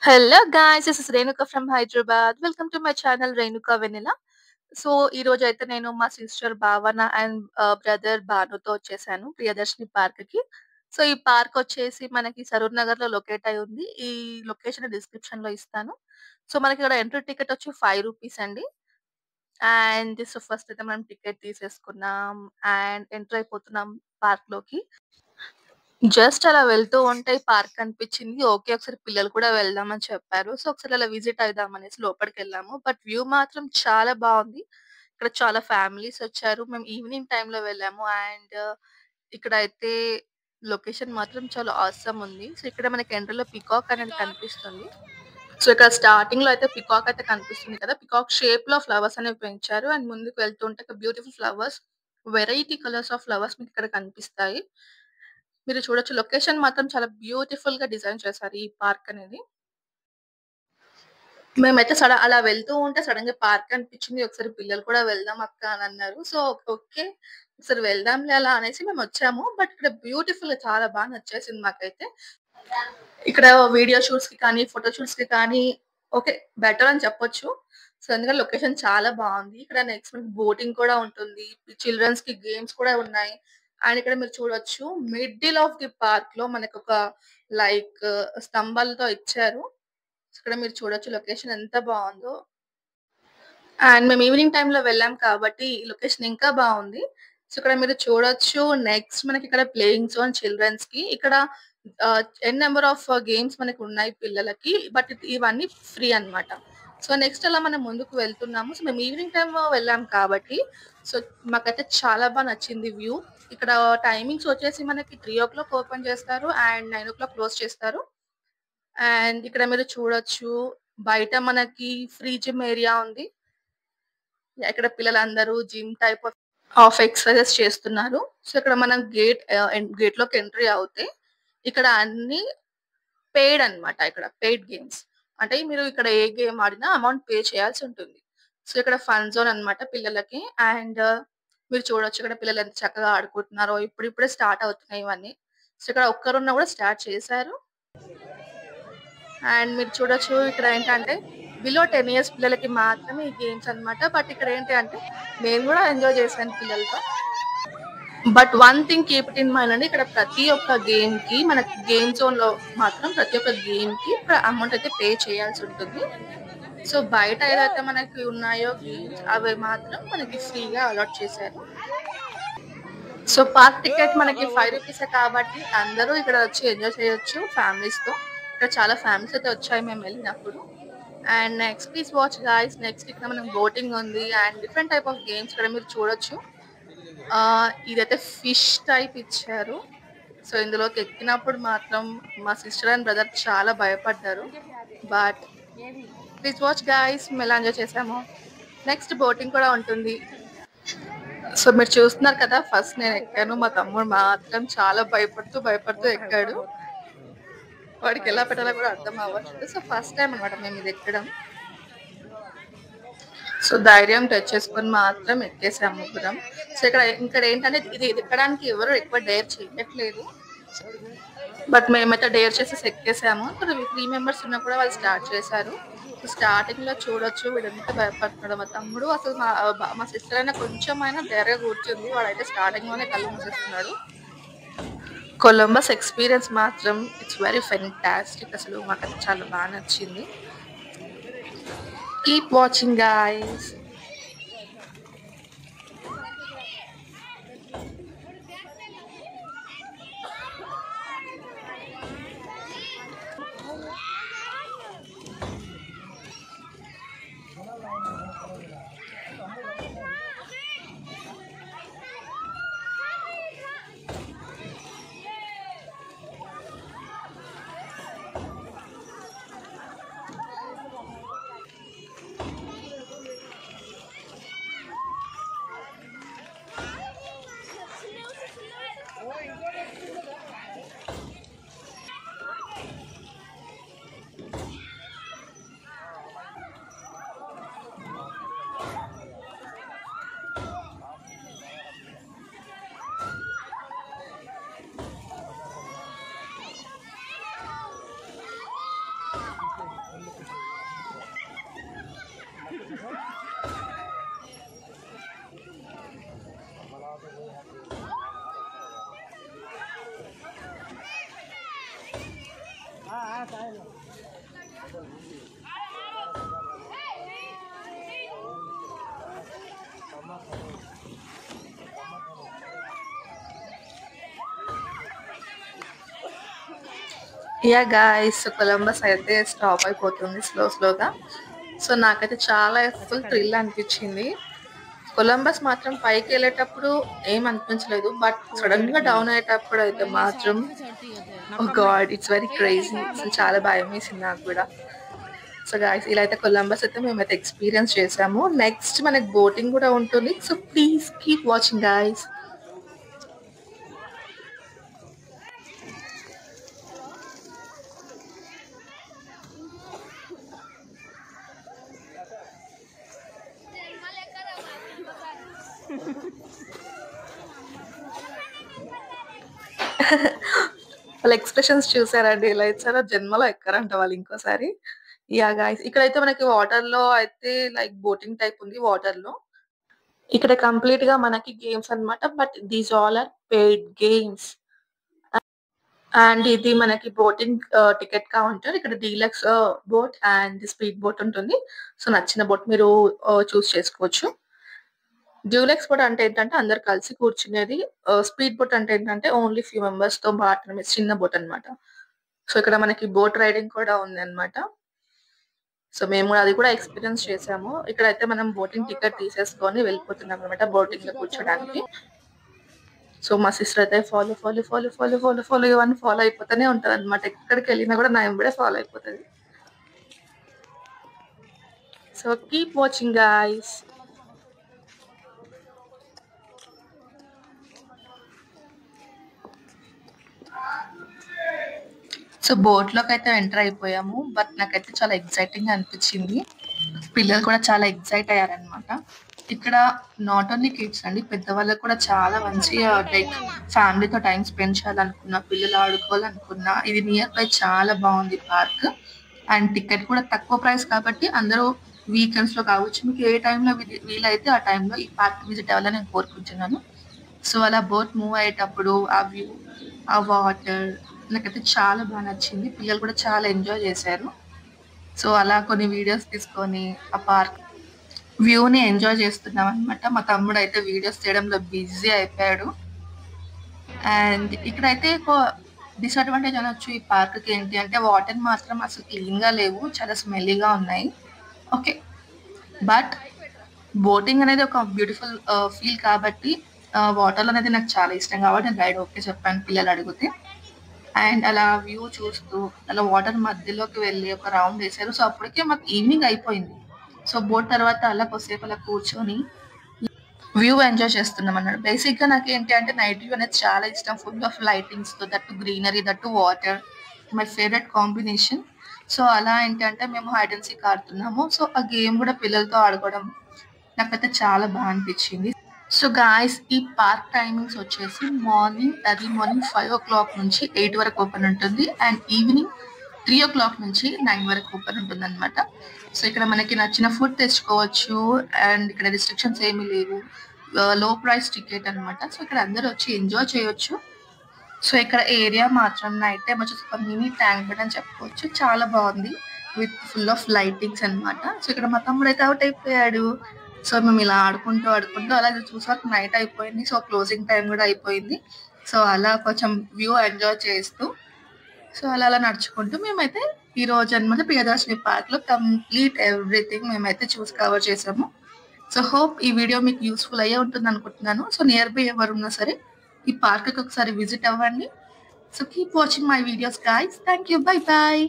Hello guys, this is Renuka from Hyderabad. Welcome to my channel Renuka Vanilla. So, ఈరోజైతే నేను మా sister భావన and brother భానుతో వచ్చేసాను ప్రియదర్శిని పార్క్‌కి. సో, ఈ పార్క్ వచ్చేసి మనకి సరూర్ నగర్‌లో లొకేట్ అయి ఉంది. ఈ లొకేషన్ డిస్క్రిప్షన్‌లో ఇస్తాను. సో, మనకిక్కడ ఎంట్రీ టికెట్ వచ్చి రూ. 5 అండి. అండ్ సో, ఫస్ట్ అయితే మనం టికెట్ తీసేసుకున్నాం అండ్ ఎంటర్ అయిపోతున్నాం పార్క్‌లోకి. జస్ట్ అలా వెళ్తూ ఉంటే పార్క్ కనిపించింది. ఓకే. ఒకసారి పిల్లలు కూడా వెళ్దామని చెప్పారు. సో, ఒకసారి అలా విజిట్ అయిదాం అనేసి లోపటికెళ్ళాము. బట్ వ్యూ మాత్రం చాలా బావుంది. ఇక్కడ చాలా ఫ్యామిలీస్ వచ్చారు. మేము ఈవినింగ్ టైమ్‌లో వెళ్ళాము. అండ్ ఇక్కడైతే లొకేషన్ మాత్రం చాలా ఆసమ్ ఉంది. సో, ఇక్కడ మనకి ఎంట్రీలో పీకాక్ అనేది కనిపిస్తుంది. సో, ఇక్కడ స్టార్టింగ్‌లో అయితే పీకాక్ అయితే కనిపిస్తుంది కదా! పీకాక్ షేప్‌లో ఫ్లవర్స్ అనేవి పెంచారు. అండ్ ముందుకు వెళ్తుంటే beautiful flowers, variety colours of flowers మీకిక్కడ కనిపిస్తాయి. మీరు చూడొచ్చు లొకేషన్ మాత్రం చాలా బ్యూటిఫుల్‌గా డిజైన్ చేశారు ఈ పార్క్ అనేది. మేమైతే అలా వెళ్తూ ఉంటే సడెన్‌గా పార్క్ కనిపించింది. ఒకసారి పిల్లలు కూడా వెళ్దాం అక్క అని అన్నారు. So, okay. ఒకసారి వెళ్దాంలే అలా అనేసి మేమొచ్చాము. బట్ ఇక్కడ బ్యూటిఫుల్‌గా చాలా నచ్చేసింది మాకైతే. ఇక్కడ వీడియో షూట్స్‌కి కానీ, ఫోటో షూట్స్‌కి కానీ ఓకే. బెటర్ అని చెప్పొచ్చు. సో, ఎందుకంటే లొకేషన్ చాలా బావుంది. ఇక్కడ నెక్స్ట్ మనకి బోటింగ్ కూడా ఉంటుంది. చిల్డ్రన్స్‌కి గేమ్స్ కూడా ఉన్నాయి. అండ్ ఇక్కడ మీరు చూడొచ్చు మిడిల్ ఆఫ్ ది పార్క్‌లో మనకొక లైక్ స్తంభాలతో ఇచ్చారు. ఇక్కడ మీరు చూడొచ్చు లొకేషన్ ఎంత బావుందో. అండ్ మేము ఈవినింగ్ టైమ్‌లో వెళ్ళాం కాబట్టి ఈ లొకేషన్ ఇంకా బావుంది. సో, ఇక్కడ మీరు చూడొచ్చు నెక్స్ట్ మనకిక్కడ ప్లేయింగ్ జోన్ చిల్డ్రన్స్‌కి. ఇక్కడ ఎన్ నంబర్ ఆఫ్ గేమ్స్ మనకున్నాయి పిల్లలకి. బట్ ఇవన్నీ ఫ్రీ అన్నమాట. సో, నెక్స్ట్ అలా మనం ముందుకు వెళ్తున్నాము. సో, మేము ఈవినింగ్ టైమ్ వెళ్ళాం కాబట్టి సో, మాకైతే చాలా నచ్చింది వ్యూ. ఇక్కడ టైమింగ్స్ వచ్చేసి మనకి 3:00 ఓపెన్ చేస్తారు. అండ్ 9:00 క్లోజ్ చేస్తారు. అండ్ ఇక్కడ మీరు చూడొచ్చు బయట మనకి ఫ్రీ జిమ్ ఏరియా ఉంది. ఇక్కడ పిల్లలందరూ జిమ్ టైప్ ఆఫ్ ఎక్సర్‌సైజెస్ చేస్తున్నారు. సో, ఇక్కడ మనం గేట్‌లోకి ఎంట్రీ అవుతే ఇక్కడ అన్నీ పెయిడ్ అన్నమాట. ఇక్కడ పెయిడ్ గేమ్స్. అంటే మీరు ఇక్కడ ఏ గేమ్ ఆడినా అమౌంట్ పే చేయాల్సి ఉంటుంది. సో, ఇక్కడ ఫన్ జోన్ అన్నమాట పిల్లలకి. అండ్ మీరు చూడొచ్చు ఇక్కడ పిల్లలు ఎంత చక్కగా ఆడుకుంటున్నారో. ఇప్పుడిప్పుడే స్టార్ట్ అవుతున్నాయి ఇవన్నీ. సో, ఇక్కడ ఒక్కరున్నా కూడా స్టార్ట్ చేశారు. అండ్ మీరు చూడొచ్చు ఇక్కడ ఏంటంటే బిలో 10 ఇయర్స్ పిల్లలకి మాత్రమే ఈ గేమ్స్ అన్నమాట. బట్ ఇక్కడ ఏంటి అంటే నేను కూడా ఎంజాయ్ చేశాను పిల్లలతో. But one thing keep it in mind అండి. ఇక్కడ ప్రతి ఒక్క గేమ్‌కి మనకి గేమ్ జోన్‌లో మాత్రం ప్రతి ఒక్క గేమ్‌కి అమౌంట్ అయితే పే చేయాల్సి ఉంటుంది. సో, బయట ఏదైతే మనకి ఉన్నాయో గేమ్స్ అవి మాత్రం మనకి ఫ్రీగా అలాట్ చేశారు. సో, పార్క్ టికెట్ మనకి రూ. 5 కాబట్టి అందరూ ఇక్కడ వచ్చి ఎంజాయ్ చేయొచ్చు ఫ్యామిలీస్‌తో. ఇక్కడ చాలా ఫ్యామిలీస్ అయితే వచ్చాయి మేము వెళ్ళినప్పుడు. And next please watch guys. Next ఇక్కడ మనకి బోటింగ్ ఉంది. And different type of games ఇక్కడ మీరు చూడొచ్చు. ఇదైతే ఫిష్ టైప్ ఇచ్చారు. సో, ఇందులోకి ఎక్కినప్పుడు మాత్రం మా సిస్టర్ అండ్ బ్రదర్ చాలా భయపడ్డారు. బట్ ప్లీజ్ వాచ్ గైస్ మేమెలా ఎంజాయ్ చేసామో. నెక్స్ట్ బోటింగ్ కూడా ఉంటుంది. సో, మీరు చూస్తున్నారు కదా! ఫస్ట్ నేను ఎక్కాను. మా తమ్ముడు మాత్రం చాలా భయపడుతూ ఎక్కాడు. వాడికి ఎలా పెట్టాలో కూడా అర్థం అవ్వట్లేదు. సో, ఫస్ట్ టైమ్ అన్నమాట మేము ఇది ఎక్కడం. సో, ధైర్యం తెచ్చేసుకొని మాత్రం ఎక్కేసాం ముగ్గురం. సో, ఇక్కడ ఏంటంటే ఇది ఎక్కడానికి ఎవరు ఎక్కువ డేర్ చేయట్లేదు. బట్ మేమైతే డేర్ చేసేసి ఎక్కేసాము. ఇక్కడ 3 మెంబర్స్ ఉన్నా కూడా వాళ్ళు స్టార్ట్ చేశారు. సో, స్టార్టింగ్‌లో చూడొచ్చు వీడెంత భయపడుతున్నాడో మా తమ్ముడు. అసలు మా సిస్టర్ అయినా కొంచెమైనా ధైర్యంగా కూర్చుంది. వాడైతే స్టార్టింగ్‌లోనే కళ్ళు మూసేస్తున్నాడు. కొలంబస్ ఎక్స్‌పీరియన్స్ మాత్రం ఇట్స్ వెరీ ఫెంటాస్టిక్. అసలు మాకైతే చాలా నచ్చింది. Keep watching guys. Yeah guys, Columbus అయితే స్టాప్ అయిపోతుంది స్లోగా. సో నాకైతే చాలా ఫుల్ థ్రిల్ అనిపించింది. కొలంబస్ మాత్రం పైకి వెళ్ళేటప్పుడు ఏం అనిపించలేదు, బట్ సడన్ గా డౌన్ అయ్యేటప్పుడు అయితే మాత్రం ఓ గాడ్, ఇట్స్ వెరీ క్రేజీ. అసలు చాలా భయం వేసింది నాకు కూడా. సో గాయ్స్, ఇలా అయితే కొలంబస్ అయితే మేమైతే ఎక్స్పీరియన్స్ చేసాము. నెక్స్ట్ మనకి బోటింగ్ కూడా ఉంటుంది. So please keep watching guys. వాళ్ళ ఎక్స్ప్రెషన్స్ చూసారండి ఇలా ఇచ్చారో, జన్మలో ఎక్కరంట వాళ్ళు ఇంకోసారి. యా గాయ్స్, ఇక్కడైతే మనకి వాటర్ లో అయితే లైక్ బోటింగ్ టైప్ ఉంది వాటర్ లో. ఇక్కడ కంప్లీట్ గా మనకి గేమ్స్ అన్నమాట, but these all are paid games. And ఇది మనకి బోటింగ్ టికెట్ కౌంటర్. ఇక్కడ deluxe boat and speed boat ఉంటుంది. సో నచ్చిన బోట్ మీరు చూస్ చేసుకోవచ్చు. డ్యూలెక్స్ బోట్ అంటే ఏంటంటే అందరు కలిసి కూర్చునేది. స్పీడ్ బోట్ అంటే ఏంటంటే ఓన్లీ ఫ్యూ మెంబర్స్ తో మాత్రమే, చిన్న బోట్ అన్నమాట. సో ఇక్కడ మనకి బోట్ రైడింగ్ కూడా ఉంది అన్నమాట. సో మేము అది కూడా ఎక్స్పీరియన్స్ చేసాము. ఇక్కడైతే మనం బోటింగ్ టికెట్ తీసేసుకొని వెళ్ళిపోతున్నాం అనమాట బోటింగ్ లో కూర్చోడానికి. సో మా సిస్టర్ అయితే follow follow follow follow follow follow ఇవన్నీ ఫాలో అయిపోతూనే ఉంటది అనమాట. ఎక్కడికి వెళ్ళినా కూడా నా ఎంబడే ఫాలో అయిపోతుంది. So keep watching guys. So boat లోకి అయితే ఎంటర్ అయిపోయాము, బట్ నాకైతే చాలా ఎక్సైటింగ్ అనిపించింది. పిల్లలు కూడా చాలా ఎక్సైట్ అయ్యారనమాట. ఇక్కడ నాట్ ఓన్లీ కిడ్స్ అండి, పెద్దవాళ్ళకి కూడా చాలా మంచిగా లైక్ ఫ్యామిలీతో టైం స్పెండ్ చేయాలనుకున్నా, పిల్లలు ఆడుకోవాలనుకున్నా, ఇది నియర్ బై చాలా బాగుంది పార్క్. అండ్ టికెట్ కూడా తక్కువ ప్రైస్ కాబట్టి అందరూ వీకెండ్స్ లో కావచ్చు, మీకు ఏ టైంలో వీలైతే ఆ టైంలో ఈ పార్క్ విజిట్ అవ్వాలని నేను కోరుకుంటున్నాను. సో అలా బోట్ మూవ్ అయ్యేటప్పుడు ఆ వ్యూ, ఆ వాటర్ నాకైతే చాలా బాగా నచ్చింది. పిల్లలు కూడా చాలా ఎంజాయ్ చేశారు. సో అలా కొన్ని వీడియోస్ తీసుకొని ఆ పార్క్ వ్యూని ఎంజాయ్ చేస్తున్నాం అనమాట. మా తమ్ముడు అయితే వీడియోస్ చేయడంలో బిజీ అయిపోయాడు. అండ్ ఇక్కడైతే డిసడ్వాంటేజ్ అనొచ్చు ఈ పార్క్కి ఏంటి అంటే వాటర్ మాత్రం అసలు క్లీన్ గా లేవు, చాలా స్మెల్లీగా ఉన్నాయి. ఓకే, బట్ బోటింగ్ అనేది ఒక బ్యూటిఫుల్ ఫీల్ కాబట్టి వాటర్ అనేది నాకు చాలా ఇష్టం కాబట్టి నేను రైడ్ ఓకే చెప్పాను పిల్లలు అడిగితే. అండ్ అలా వ్యూ చూస్తూ అలా వాటర్ మధ్యలోకి వెళ్ళి ఒక రౌండ్ వేసారు. సో అప్పటికే మాకు ఈవినింగ్ అయిపోయింది. సో బోట్ తర్వాత అలా కొద్దిసేపు అలా కూర్చొని వ్యూ ఎంజాయ్ చేస్తున్నాం అన్నాడు. బేసిక్ గా నాకు ఏంటి అంటే నైట్ వ్యూ అనేది చాలా ఇష్టం, ఫుల్ ఆఫ్ లైటింగ్స్ తో, that greenery, that water, my favourite combination. So అలా ఏంటంటే మేము హైడ్ అండ్ సీక్ ఆడుతున్నాము. సో ఆ గేమ్ కూడా పిల్లలతో ఆడుకోవడం నాకైతే చాలా బాగా అనిపించింది. సో గాయస్, ఈ పార్క్ టైమింగ్స్ వచ్చేసి మార్నింగ్ 5 o'clock నుంచి 8 వరకు ఓపెన్ ఉంటుంది. అండ్ ఈవినింగ్ 3 o'clock నుంచి 9 వరకు ఓపెన్ ఉంటుంది అనమాట. సో ఇక్కడ మనకి నచ్చిన ఫుడ్ తెచ్చుకోవచ్చు. అండ్ ఇక్కడ రిస్ట్రిక్షన్స్ ఏమీ లేవు, లో ప్రైస్ టికెట్ అనమాట. సో ఇక్కడ అందరూ వచ్చి ఎంజాయ్ చేయొచ్చు. సో ఇక్కడ ఏరియా మాత్రం నైట్ టైం వచ్చేసి ఒక మినీ ట్యాంక్ బండ్ అని చెప్పుకోవచ్చు, చాలా బాగుంది విత్ ఫుల్ ఆఫ్ లైటింగ్స్ అనమాట. సో ఇక్కడ మా తమ్ముడు అయితే అవుట్ అయిపోయాడు. సో మేము ఇలా ఆడుకుంటూ అలా చూసాక నైట్ అయిపోయింది. సో క్లోజింగ్ టైం కూడా అయిపోయింది. సో అలా కొంచెం వ్యూ ఎంజాయ్ చేస్తూ సో అలా నడుచుకుంటూ మేమైతే ఈ రోజు అనమాట ప్రియదర్శిని పార్క్ లో కంప్లీట్ ఎవ్రీథింగ్ మేమైతే చూసి కవర్ చేసాము. సో హోప్ ఈ వీడియో మీకు యూస్ఫుల్ అయ్యే ఉంటుంది అనుకుంటున్నాను. సో నియర్ బై ఎవరున్నా సరే ఈ పార్క్ కి ఒకసారి విజిట్ అవ్వండి. So keep watching my videos guys. Thank you, bye bye.